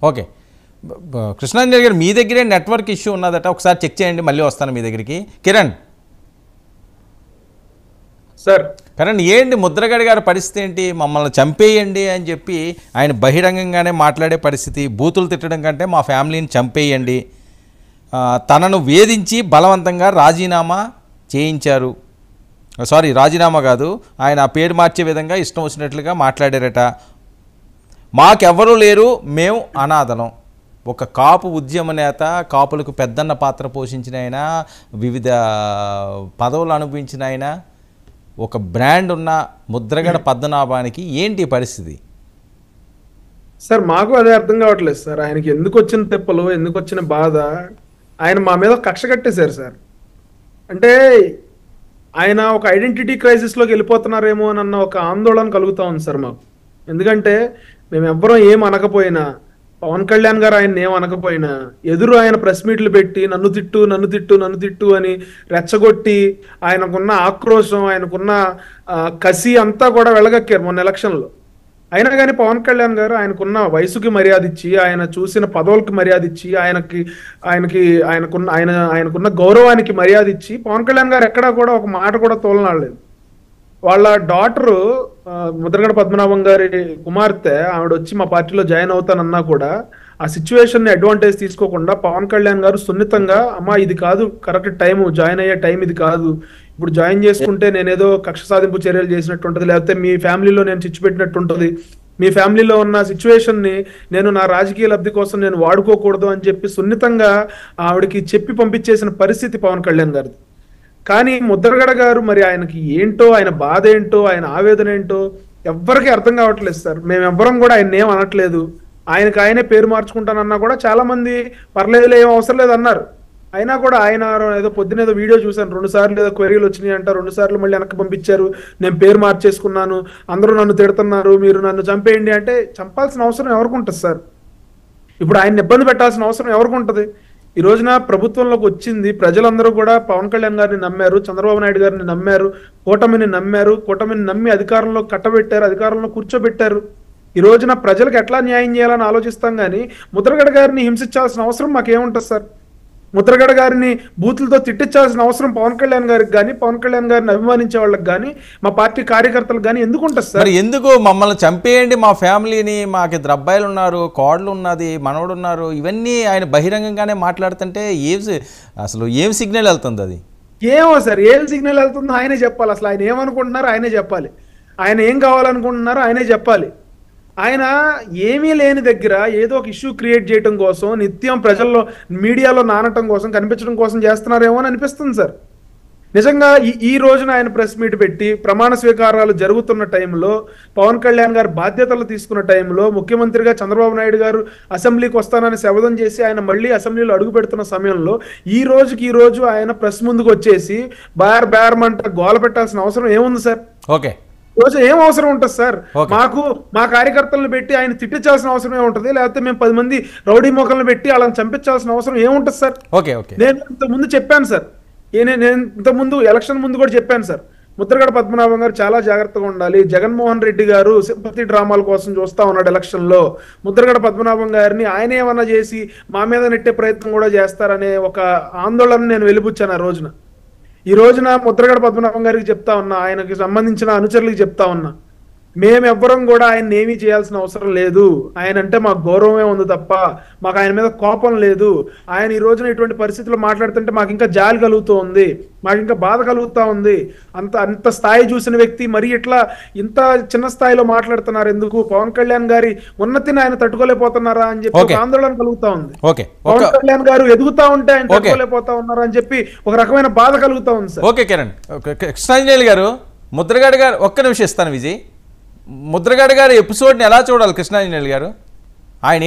okay Krishnanjali గారు మీ దగ్గరే network issue ఉన్నదట ఒకసారి చెక్ చేయండి మళ్ళీ వస్తాను మీ దగ్గరికి కిరణ్ సార్ కిరణ్ ఏంటి ముద్రగడ గారి పరిస్థితి ఏంటి మమ్మల్ని చంపేయండి అని చెప్పి ఆయన బహిరంగంగానే మాట్లాడే పరిస్థితి బూతులు తిట్టడం కంటే మా ఫ్యామిలీని చంపేయండి తనను వేధించి బలవంతంగా రాజీనామా చేయించారు రాజీనామా కాదు ఆయన ఆ పేరు మార్చే విధంగా ఇష్టం వచ్చినట్లుగా మాట్లాడారట మాకెవ్వరూ లేరు మేము అనాథలం ఒక కాపు ఉద్యమ నేత కాపులకు పెద్దన్న పాత్ర పోషించిన ఆయన వివిధ పదవులు అనుభవించిన ఆయన ఒక బ్రాండ్ ఉన్న ముద్రగడ పద్మనాభానికి ఏంటి పరిస్థితి సార్ మాకు అదే అర్థం కావట్లేదు సార్ ఆయనకి ఎందుకు వచ్చిన తెప్పలు ఎందుకు వచ్చిన బాధ ఆయన మా మీద కక్ష కట్టేశారు సార్ అంటే ఆయన ఒక ఐడెంటిటీ క్రైసిస్లోకి వెళ్ళిపోతున్నారేమో అన్న ఒక ఆందోళన కలుగుతా ఉంది సార్ మాకు ఎందుకంటే మేము ఎవ్వరం ఏం అనకపోయినా పవన్ కళ్యాణ్ గారు ఆయన ఏం అనకపోయినా ఎదురు ఆయన ప్రెస్ మీట్లు పెట్టి నన్ను తిట్టు అని రెచ్చగొట్టి ఆయనకున్న ఆక్రోశం ఆయనకున్న కసి అంతా కూడా వెళ్ళగక్కారు మొన్న ఎలక్షన్లో అయినా కానీ పవన్ కళ్యాణ్ గారు ఆయనకున్న వయసుకి మర్యాద ఇచ్చి ఆయన చూసిన పదవులకి మర్యాద ఇచ్చి ఆయనకున్న గౌరవానికి మర్యాద ఇచ్చి పవన్ కళ్యాణ్ గారు ఎక్కడా కూడా ఒక మాట కూడా తోలనాడలేదు వాళ్ళ డాటరు ముద్రగడ పద్మనాభం గారి కుమార్తె ఆవిడ వచ్చి మా పార్టీలో జాయిన్ అవుతానన్నా కూడా ఆ సిచ్యువేషన్ ని అడ్వాంటేజ్ తీసుకోకుండా పవన్ కళ్యాణ్ గారు సున్నితంగా అమ్మా ఇది కాదు కరెక్ట్ టైం జాయిన్ అయ్యే టైం ఇది కాదు ఇప్పుడు జాయిన్ చేసుకుంటే నేనేదో కక్ష సాధింపు చర్యలు చేసినట్టు ఉంటుంది లేకపోతే మీ ఫ్యామిలీలో నేను చిచ్చు పెట్టినట్టు ఉంటుంది మీ ఫ్యామిలీలో ఉన్న సిచ్యువేషన్ ని నేను నా రాజకీయ లబ్ధి కోసం నేను వాడుకోకూడదు అని చెప్పి సున్నితంగా ఆవిడకి చెప్పి పంపించేసిన పరిస్థితి పవన్ కళ్యాణ్ గారిది కానీ ముద్రగడ గారు మరి ఆయనకి ఏంటో ఆయన బాధ ఏంటో ఆయన ఆవేదన ఏంటో ఎవ్వరికీ అర్థం కావట్లేదు సార్ మేమెవ్వరం కూడా ఆయన ఏం అనట్లేదు ఆయనే పేరు మార్చుకుంటానన్నా కూడా చాలా మంది పర్లేదులే ఏం అవసరం లేదు అన్నారు అయినా కూడా ఆయన ఏదో పొద్దునేదో వీడియో చూశాను 2 సార్లు ఏదో క్వెరీలు వచ్చినాయి అంట 2 సార్లు మళ్ళీ వెనక్కి పంపించారు నేను పేరు మార్చేసుకున్నాను అందరూ నన్ను తిడుతున్నారు మీరు నన్ను చంపేయండి అంటే చంపాల్సిన అవసరం ఎవరికి ఉంటుంది సార్ ఇప్పుడు ఆయన్ని ఇబ్బంది పెట్టాల్సిన అవసరం ఎవరికి ఉంటుంది ఈ రోజున ప్రభుత్వంలోకి వచ్చింది ప్రజలందరూ కూడా పవన్ కళ్యాణ్ గారిని నమ్మారు చంద్రబాబు నాయుడు గారిని నమ్మారు కూటమిని నమ్మి అధికారంలో కట్టబెట్టారు అధికారంలో కూర్చోబెట్టారు ఈ రోజున ప్రజలకు ఎట్లా న్యాయం చేయాలని ఆలోచిస్తాం కానీ ముద్రగడ గారిని హింసించాల్సిన అవసరం మాకేముంటుంది సార్ ముద్రగడ గారిని బూతులతో తిట్టించాల్సిన అవసరం పవన్ కళ్యాణ్ గారికి కానీ పవన్ కళ్యాణ్ గారిని అభిమానించే వాళ్ళకి కానీ మా పార్టీ కార్యకర్తలకు కానీ ఎందుకు ఉంటుంది సార్ ఎందుకు మమ్మల్ని చంపేయండి మా ఫ్యామిలీని మాకు 2 అబ్బాయిలు ఉన్నారు కోడలు ఉన్నది మనవడు ఉన్నారు ఇవన్నీ ఆయన బహిరంగంగానే మాట్లాడుతుంటే అసలు ఏం సిగ్నల్ వెళ్తుంది అది ఏమో సార్ ఏం సిగ్నల్ వెళ్తుందో ఆయనే చెప్పాలి అసలు ఆయన ఏమనుకుంటున్నారో ఆయనే చెప్పాలి ఆయన ఏం కావాలనుకుంటున్నారో ఆయనే చెప్పాలి ఆయన ఏమీ లేని దగ్గర ఏదో ఒక ఇష్యూ క్రియేట్ చేయడం కోసం నిత్యం ప్రజల్లో మీడియాలో నానటం కోసం కనిపించడం కోసం చేస్తున్నారేమో అని అనిపిస్తుంది సార్ నిజంగా ఈ రోజున ఆయన ప్రెస్ మీట్ పెట్టి ప్రమాణ స్వీకారాలు జరుగుతున్న టైంలో పవన్ కళ్యాణ్ గారు బాధ్యతలు తీసుకున్న టైంలో ముఖ్యమంత్రిగా చంద్రబాబు నాయుడు గారు అసెంబ్లీకి వస్తానని శపథం చేసి ఆయన మళ్ళీ అసెంబ్లీలో అడుగు పెడుతున్న సమయంలో ఈ రోజు ఆయన ప్రెస్ ముందుకు వచ్చేసి బేరమంట గోల పెట్టాల్సిన అవసరం ఏముంది సార్ ఓకే రోజు ఏం అవసరం ఉంటుంది సార్ మా కార్యకర్తలను పెట్టి ఆయన తిట్టించాల్సిన అవసరం ఏముంటది లేకపోతే మేము 10 మంది రౌడీ మొక్కలను పెట్టి వాళ్ళని చంపించాల్సిన అవసరం ఏముంటది సార్ నేను ఇంతకుముందు చెప్పాను సార్ నేను ఇంతకుముందు ఎలక్షన్ ముందు కూడా చెప్పాను సార్ ముద్రగడ పద్మనాభం గారు చాలా జాగ్రత్తగా ఉండాలి జగన్మోహన్ రెడ్డి గారు సింపతి డ్రామాల కోసం చూస్తా ఉన్నాడు ఎలక్షన్ లో ముద్రగడ పద్మనాభం గారిని ఆయన ఏమన్నా చేసి మా మీద నెట్టే ప్రయత్నం కూడా చేస్తారనే ఒక ఆందోళన నేను వెలిబుచ్చాను ఆ రోజున ఈ రోజున ముద్రగడ పద్మనాభం గారికి చెప్తా ఉన్నా ఆయనకి సంబంధించిన అనుచరులకు చెప్తా ఉన్నా మేమెవ్వరం కూడా ఆయన ఏమీ చేయాల్సిన అవసరం లేదు ఆయన అంటే మాకు గౌరవమే ఉంది తప్ప మాకు ఆయన మీద కోపం లేదు ఆయన ఈ రోజున ఇటువంటి పరిస్థితుల్లో మాట్లాడుతుంటే మాకు ఇంకా జాలి కలుగుతూ ఉంది మాకు ఇంకా బాధ కలుగుతా ఉంది అంత స్థాయి చూసిన వ్యక్తి మరి ఇట్లా ఇంత చిన్న స్థాయిలో మాట్లాడుతున్నారు ఎందుకు పవన్ కళ్యాణ్ గారి ఉన్నతిని ఆయన తట్టుకోలేకపోతున్నారా అని చెప్పి ఆందోళన కలుగుతా ఉంది పవన్ కళ్యాణ్ గారు ఎదుగుతా ఉంటే ఆయన తట్టుకోలేకపోతా ఉన్నారా అని చెప్పి ఒక రకమైన బాధ కలుగుతా ఉంది సార్ ఓకే కిరణ్ కృష్ణాంజలి గారు ముద్రగడ గారు ఒక్క నిమిషం ఇస్తాను విజయ్ ముద్రగడ గారి ఎపిసోడ్ని ఎలా చూడాలి కృష్ణాంజలి గారు ఆయన